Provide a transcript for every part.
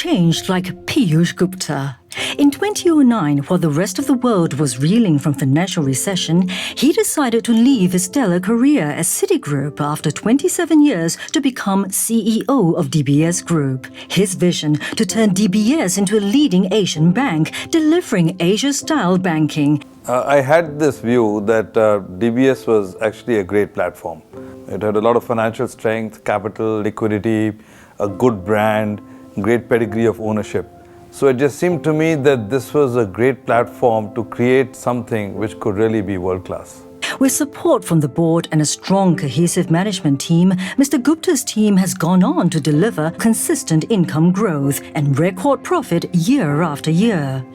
changed like Piyush Gupta. In 2009, while the rest of the world was reeling from financial recession, he decided to leave his stellar career at Citigroup after 27 years to become CEO of DBS Group. His vision to turn DBS into a leading Asian bank, delivering Asia-style banking. I had this view that DBS was actually a great platform. It had a lot of financial strength, capital, liquidity, a good brand, great pedigree of ownership. So it just seemed to me that this was a great platform to create something which could really be world-class. With support from the board and a strong, cohesive management team, Mr. Gupta's team has gone on to deliver consistent income growth and record profit year after year.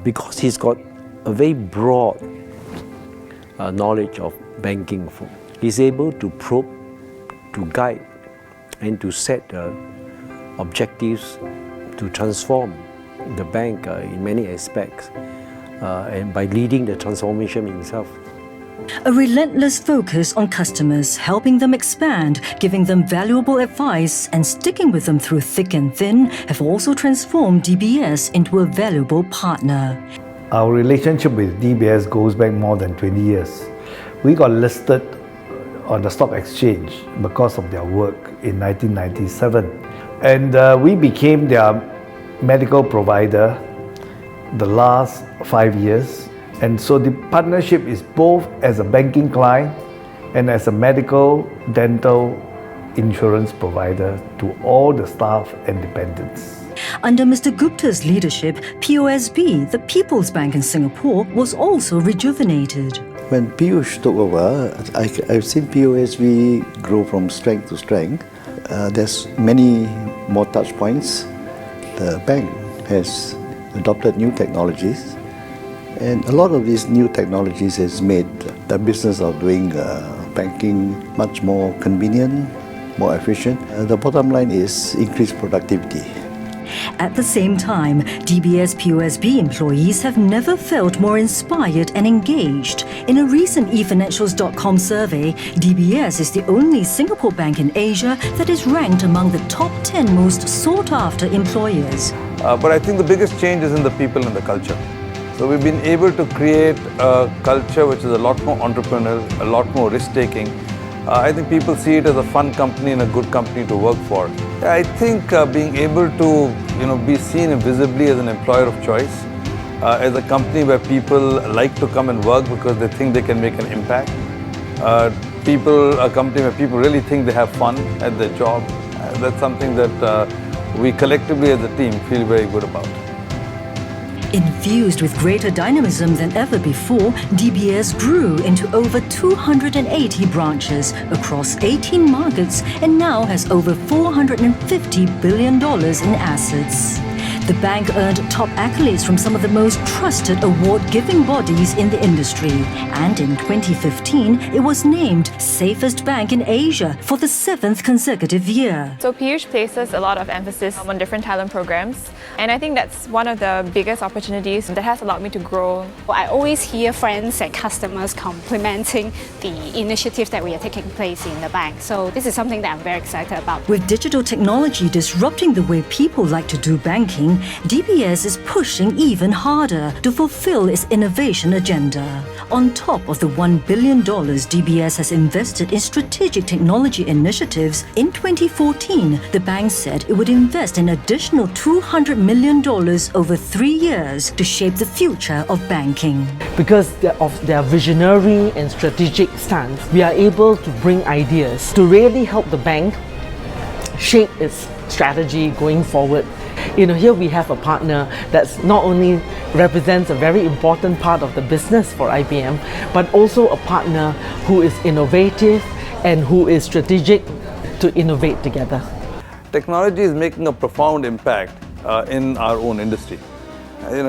Because he's got a very broad knowledge of banking, he's able to probe, to guide, and to set objectives to transform the bank in many aspects, and by leading the transformation himself. A relentless focus on customers, helping them expand, giving them valuable advice, and sticking with them through thick and thin have also transformed DBS into a valuable partner. Our relationship with DBS goes back more than 20 years. We got listed on the stock exchange because of their work in 1997. And we became their medical provider the last 5 years. And so the partnership is both as a banking client and as a medical, dental insurance provider to all the staff and dependents. Under Mr. Gupta's leadership, POSB, the People's Bank in Singapore, was also rejuvenated. When Piyush took over, I've seen POSB grow from strength to strength. There's many more touch points. The bank has adopted new technologies, and a lot of these new technologies has made the business of doing banking much more convenient, more efficient. The bottom line is increased productivity. At the same time, DBS POSB employees have never felt more inspired and engaged. In a recent eFinancials.com survey, DBS is the only Singapore bank in Asia that is ranked among the top 10 most sought-after employers. But I think the biggest change is in the people and the culture. So we've been able to create a culture which is a lot more entrepreneurial, a lot more risk-taking. I think people see it as a fun company and a good company to work for. I think being able to be seen visibly as an employer of choice, as a company where people like to come and work because they think they can make an impact. A company where people really think they have fun at their job. That's something that we collectively as a team feel very good about. Infused with greater dynamism than ever before, DBS grew into over 280 branches across 18 markets and now has over $450 billion in assets. The bank earned top accolades from some of the most trusted award-giving bodies in the industry. And in 2015, it was named Safest Bank in Asia for the 7th consecutive year. So Piyush places a lot of emphasis on different talent programs. And I think that's one of the biggest opportunities that has allowed me to grow. I always hear friends and customers complimenting the initiatives that we are taking place in the bank. So this is something that I'm very excited about. With digital technology disrupting the way people like to do banking, DBS is pushing even harder to fulfill its innovation agenda. On top of the $1 billion DBS has invested in strategic technology initiatives, in 2014, the bank said it would invest an additional $200 million over 3 years to shape the future of banking. Because of their visionary and strategic stance, we are able to bring ideas to really help the bank shape its strategy going forward. Here we have a partner that's not only represents a very important part of the business for IBM, but also a partner who is innovative and who is strategic to innovate together. Technology is making a profound impact in our own industry.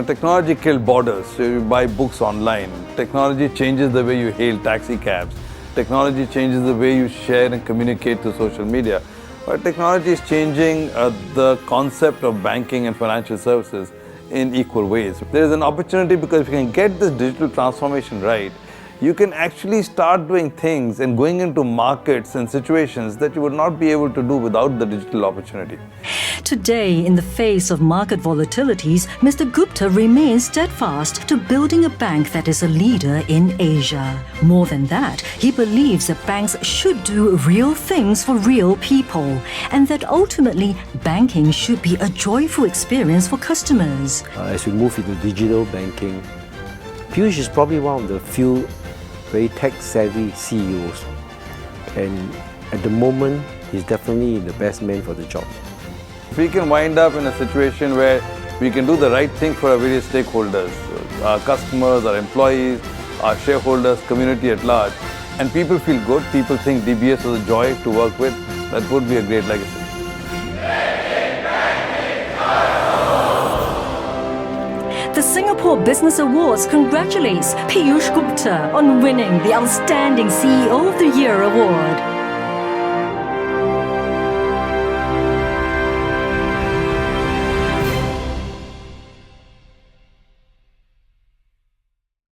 Technology killed borders. So you buy books online. Technology changes the way you hail taxi cabs. Technology changes the way you share and communicate through social media. But technology is changing the concept of banking and financial services in equal ways. There is an opportunity because if you can get this digital transformation right, you can actually start doing things and going into markets and situations that you would not be able to do without the digital opportunity. Today, in the face of market volatilities, Mr. Gupta remains steadfast to building a bank that is a leader in Asia. More than that, he believes that banks should do real things for real people, and that ultimately banking should be a joyful experience for customers. As we move into digital banking, Piyush is probably one of the few very tech-savvy CEOs, and at the moment, he's definitely the best man for the job. If we can wind up in a situation where we can do the right thing for our various stakeholders, our customers, our employees, our shareholders, community at large, and people feel good, people think DBS is a joy to work with, that would be a great legacy. The Singapore Business Awards congratulates Piyush Gupta on winning the Outstanding CEO of the Year award.